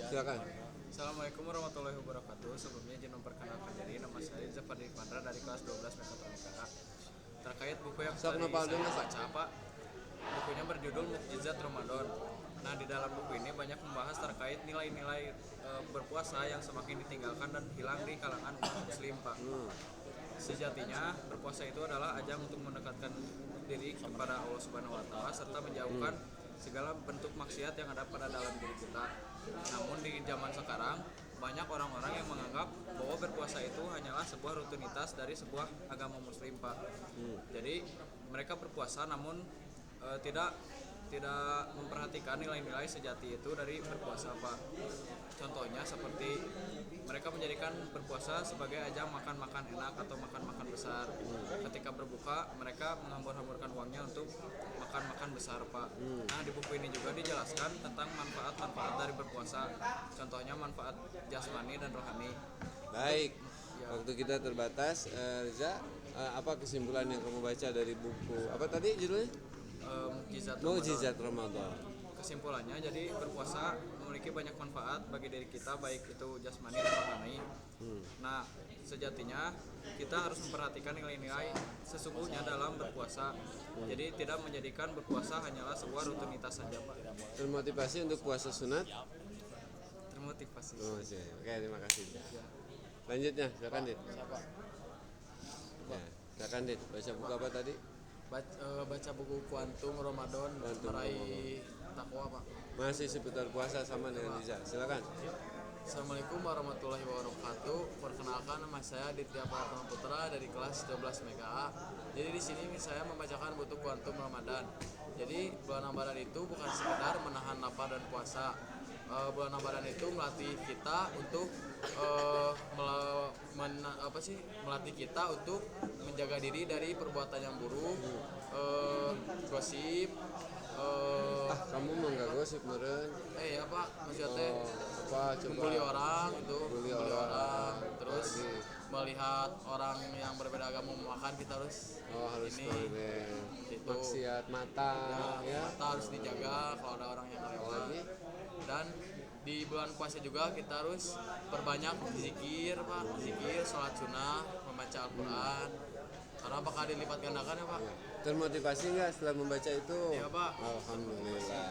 Silakan. Assalamualaikum warahmatullahi wabarakatuh. Sebelumnya izin memperkenalkan diri, nama saya Zafar Pandra dari kelas 12 Mekatronika. Terkait buku yang tadi saya baca, Pak, bukunya berjudul Mukjizat Ramadan. Nah, di dalam buku ini banyak membahas terkait nilai-nilai berpuasa yang semakin ditinggalkan dan hilang di kalangan umat muslim, Pak. Sejatinya berpuasa itu adalah ajang untuk mendekatkan diri kepada Allah Subhanahu wa taala serta menjauhkan segala bentuk maksiat yang ada pada dalam diri kita. Namun di zaman sekarang banyak orang-orang yang menganggap bahwa berpuasa itu hanyalah sebuah rutinitas dari sebuah agama muslim, Pak. Jadi mereka berpuasa namun tidak memperhatikan nilai-nilai sejati itu dari berpuasa, Pak. Contohnya seperti mereka menjadikan berpuasa sebagai ajang makan-makan enak atau makan-makan besar. Ketika berbuka, mereka menghambur-hamburkan uangnya untuk makan-makan besar, Pak. Nah, di buku ini juga dijelaskan tentang manfaat-manfaat dari berpuasa. Contohnya manfaat jasmani dan rohani. Baik. Ya. Waktu kita terbatas, Riza, apa kesimpulan yang kamu baca dari buku? Apa tadi judulnya? Mukjizat Ramadan. Kesimpulannya, jadi berpuasa memiliki banyak manfaat bagi diri kita, baik itu jasmani dan rohani. Nah, sejatinya kita harus memperhatikan nilai-nilai sesungguhnya dalam berpuasa. Jadi tidak menjadikan berpuasa hanyalah sebuah rutinitas saja, Pak. Termotivasi untuk puasa sunat? Termotivasi. Oh, oke, terima kasih. Lanjutnya, silakan Dit. Ya, silakan Dit. Baca buku apa tadi? Baca buku Kuantum Ramadan, meraih takwa, Pak. Masih seputar puasa sama dengan Riza. Silakan. Assalamualaikum warahmatullahi wabarakatuh. Perkenalkan, nama saya Ditya Pratama Putra dari kelas 12 MKA. Jadi di sini saya membacakan buku Kuantum Ramadan. Jadi bulan Ramadan itu bukan sekedar menahan lapar dan puasa. Bulan Ramadan itu melatih kita untuk melatih kita untuk menjaga diri dari perbuatan yang buruk, gosip. Kamu mau nggak gosip meren? Apa maksudnya teh? Apa coba? Membuli orang itu, Membuli orang. terus melihat orang yang berbeda agama makan, kita harus ini itu maksiat mata ya. Mata harus dijaga kalau ada orang yang lewat. Dan di bulan puasa juga kita harus perbanyak zikir, Pak. Zikir, sholat sunnah, membaca Al-Quran. Karena bakal dilipat gandakan ya, Pak. Termotivasi nggak setelah membaca itu? Iya, Pak. Alhamdulillah.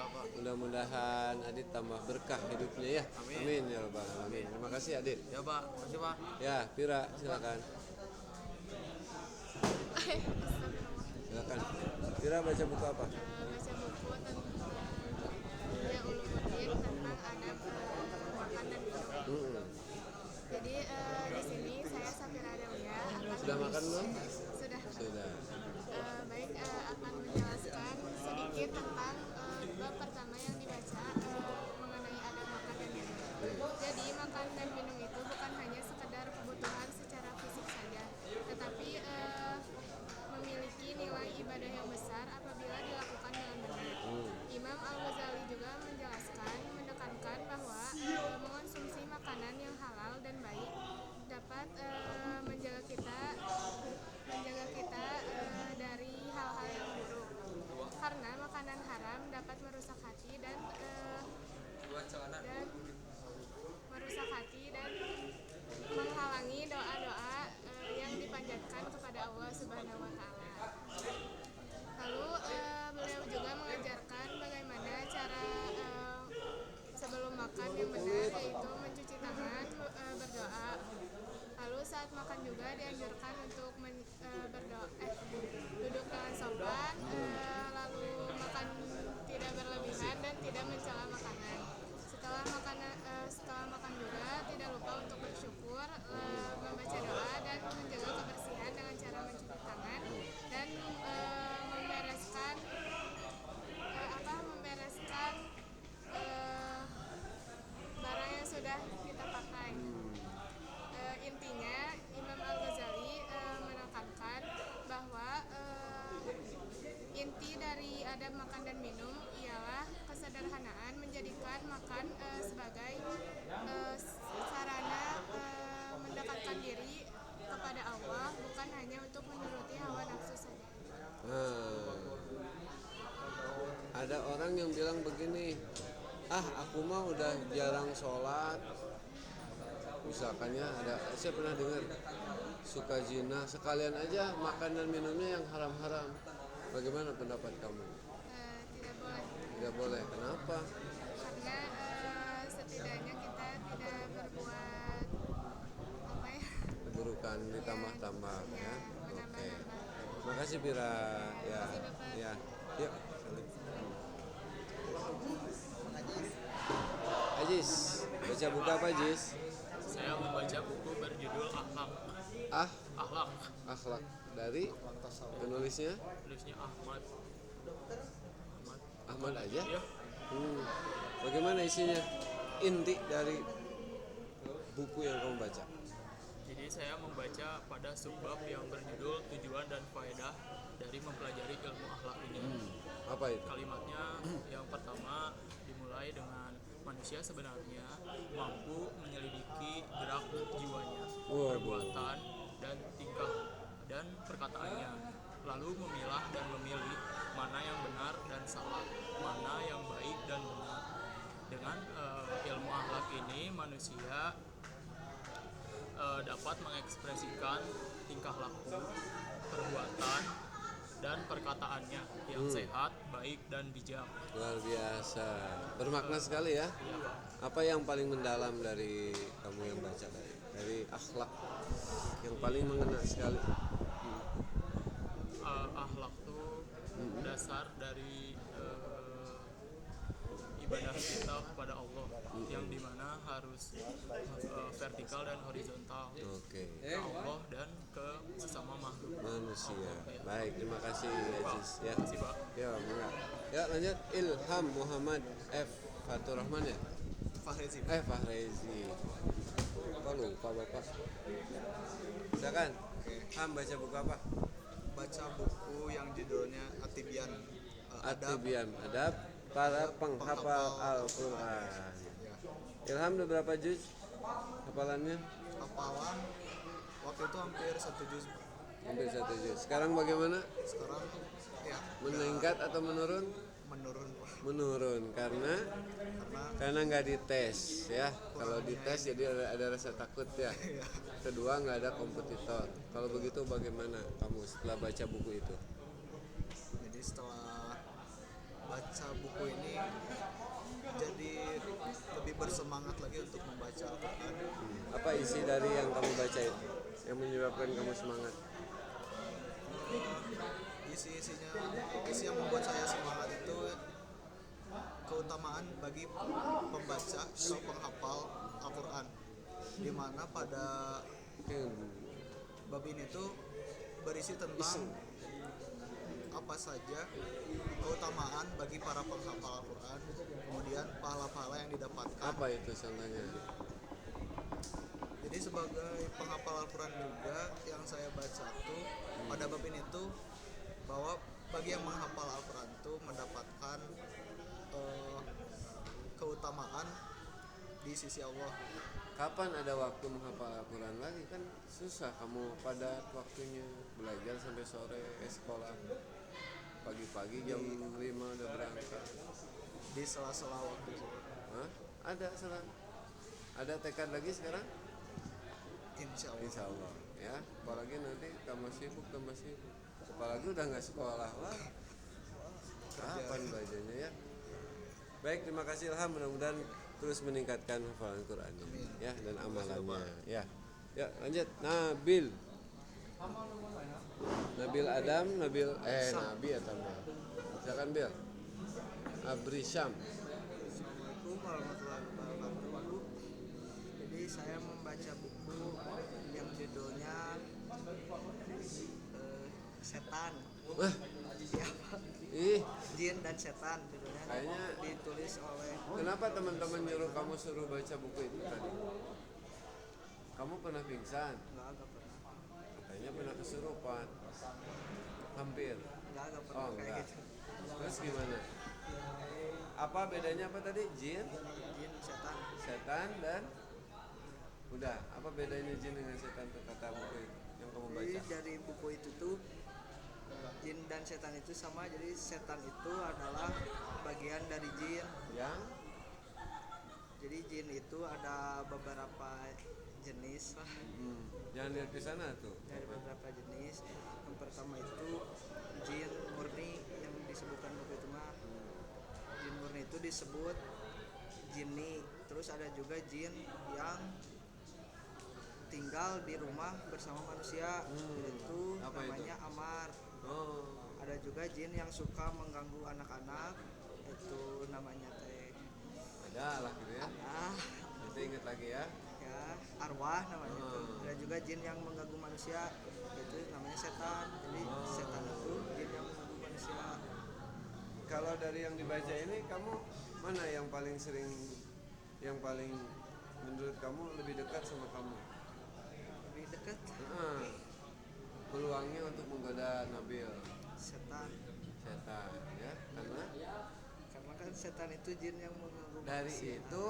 Pak. Mudah-mudahan Adit tambah berkah hidupnya ya. Amin ya rabbal alamin. Terima kasih Adit. Ya, Pak. Makasih, Pak. Ya, Pira silakan. Silakan. Pira baca buku apa? Baca buku tentang ya ulumuddin tentang adab makan dan minum. Jadi di sini saya Safira Dawia akan Sudah makan belum? Sudah. Baik, akan menjelaskan sedikit tentang bab pertama yang dibaca mengenai adab makan dan minum. Jadi makan dan minum itu bukan hanya sekedar kebutuhan secara fisik saja, tetapi memiliki nilai ibadah yang besar apabila dilakukan dengan benar. Imam Al-Ghazali juga menekankan bahwa mengonsumsi makanan yang halal dan baik dapat menjaga kita dari hal-hal yang buruk. Karena makanan haram dapat merusak hati dan menghalangi doa-doa yang dipanjatkan kepada Allah Subhanahu wa taala. Lalu beliau juga mengajarkan bagaimana cara sebelum makan yang benar, yaitu mencuci tangan, berdoa. Lalu saat makan juga dianjurkan untuk duduk dengan sopan, lalu makan tidak berlebihan dan tidak mencela makanan. Setelah makan juga tidak lupa untuk bersyukur, membaca doa dan menjaga kebersihan dengan cara mencuci tangan dan membereskan barang yang sudah kita pakai. Intinya Imam Al-Ghazali menekankan bahwa inti dari adab makan dan minum ialah kesederhanaan, menjadikan makan sebagai sarana mendekatkan diri kepada Allah, bukan hanya untuk menuruti hawa nafsu saja. Ada orang yang bilang begini, aku mah udah jarang sholat, misalkannya saya pernah dengar suka zina, sekalian aja makan dan minumnya yang haram-haram. Bagaimana pendapat kamu? Tidak boleh, Tidak boleh, kenapa? karena setidaknya kita tidak berbuat apa ya, Keburukan ditambah-tambah ya. Oke. menambah-nambah. Makasih Bira. Ya. Makasih, Bapak. Ya. Yuk. Ajis, baca buku apa Ajis? Saya membaca buku berjudul Akhlak. Ah, Akhlak. akhlak dari penulisnya Tulisnya Ahmad. Ahmad aja. Iya. Bagaimana isinya? Inti dari buku yang kamu baca. Jadi saya membaca pada subbab yang berjudul tujuan dan faedah dari mempelajari ilmu akhlak ini. Apa itu? Kalimatnya yang pertama dimulai dengan manusia sebenarnya mampu menyelidiki gerak jiwanya, Waduh. perbuatan dan tingkah dan perkataannya, lalu memilah dan memilih mana yang benar dan salah, mana yang baik dan benar. Dengan ilmu akhlak ini manusia dapat mengekspresikan tingkah laku, perbuatan, dan perkataannya yang sehat, baik, dan bijak. Luar biasa. Bermakna sekali ya. Ya, Pak. Apa yang paling mendalam dari kamu yang baca dari akhlak yang paling mengena sekali? Akhlak itu dasar dari ibadah kita kepada Allah yang dimana harus vertikal dan horizontal Oke. ke Allah dan ke sesama makhluk Manusia. Baik, terima kasih Ajis ya. Terima kasih, Pak. Ya, enggak. Ya, lanjut Ilham Muhammad F. Fatur Rahman ya? Fahrezi. Fahrezi. Kok lupa Bapak? Silakan. Ham baca buku apa? Baca buku yang judulnya Atibian, Atibian, adab para penghafal Al-Qur'an. Ilham udah berapa juz hafalannya? hafalan waktu itu hampir 1 juz. Hampir 1 juz. Sekarang bagaimana? Sekarang ya Meningkat atau menurun? menurun Pak. Menurun karena nggak dites ya. Kalau dites jadi ada rasa takut ya. Kedua nggak ada kompetitor. Kalau begitu bagaimana kamu setelah baca buku itu? Jadi setelah baca buku ini jadi lebih bersemangat lagi untuk membaca Al-Quran. Apa isi dari yang kamu baca itu yang menyebabkan kamu semangat? Isi yang membuat saya semangat itu keutamaan bagi pembaca atau penghafal Al-Quran, di mana pada bab ini tuh berisi tentang apa saja keutamaan bagi para penghafal Al-Quran, kemudian pahala-pahala yang didapatkan. Apa itu contohnya? Jadi sebagai penghafal Al-Quran juga yang saya baca tuh pada bab ini tuh bahwa bagi yang menghafal Al-Quran tuh mendapatkan keutamaan di sisi Allah. Kapan ada waktu menghafal Al-Quran lagi? Kan susah, kamu padat waktunya, belajar sampai sore, sekolah pagi-pagi jam 5 udah berangkat. Di sela-sela waktu itu. Hah? Ada selang? Ada tekad lagi sekarang? Insya Allah. Insya Allah ya. Apalagi nanti tambah sibuk. Apalagi udah nggak sekolah lah. Kapan belajarnya ya? Baik, terima kasih Ilham. Mudah-mudahan terus meningkatkan hafalan Qurannya ya dan amalannya ya. Ya lanjut Nabil Adam Nabi atau silakan Bil. Abrisham. Assalamualaikum warahmatullahi wabarakatuh. Jadi saya membaca buku yang judulnya Setan. Wah, Ya, Pak. Jin dan Setan judulnya. Kayaknya ditulis oleh kenapa teman-teman nyuruh kamu suruh baca buku itu tadi? Kamu pernah pingsan? agak pernah. Katanya pernah kesurupan. Hampir. Agak pernah Oh, kayak enggak. gitu. Terus gimana? Apa bedanya apa tadi? Jin, Jin, setan. setan dan udah. Apa bedanya jin dengan setan tuh kata buku itu yang kamu Jadi baca? dari buku itu tuh jin dan setan itu sama. Jadi setan itu adalah bagian dari jin. Yang jin itu ada beberapa jenis lah, Jangan lihat ke sana tuh. dari beberapa jenis. Yang pertama itu jin murni yang disebutkan buku itu mah. Jin murni itu disebut jinni. Terus ada juga jin yang tinggal di rumah bersama manusia, itu Apa namanya itu? amar. Oh, Ada juga jin yang suka mengganggu anak-anak, itu namanya teh ada lah gitu ya. ah Nanti ingat lagi ya. ya arwah namanya itu. Ada juga jin yang mengganggu manusia, itu namanya setan. Jadi setan itu jin yang mengganggu manusia. Kalau dari yang dibaca ini kamu mana yang paling sering, yang paling menurut kamu lebih dekat sama kamu? Lebih dekat Heeh. Peluangnya untuk menggoda Nabil, setan, setan ya, karena karena kan setan itu jin yang mengganggu dari manusia. itu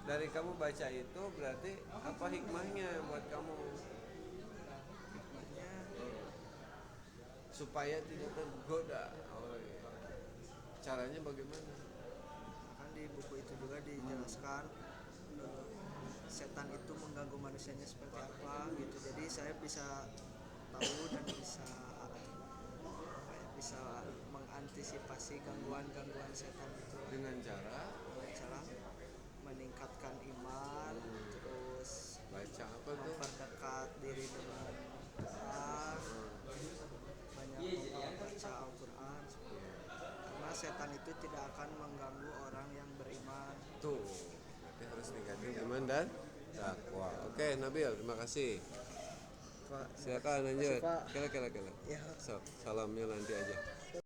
dari kamu baca itu berarti apa hikmahnya buat kamu Hikmahnya supaya tidak tergoda? Caranya bagaimana? kan di buku itu juga dijelaskan setan itu mengganggu manusianya seperti apa gitu. Jadi saya bisa tahu dan bisa mengantisipasi gangguan-gangguan setan itu Dengan cara dengan cara meningkatkan iman, terus baca apa tuh? memperdekat diri dengan Quran, banyak membaca Al-Quran, karena setan itu tidak akan mengganggu orang yang beriman. Tuh, berarti harus tingkatin iman dan takwa. Oke, Nabil, terima kasih. Pak, Silakan lanjut. Pak. Kela. Ya. Salamnya nanti aja.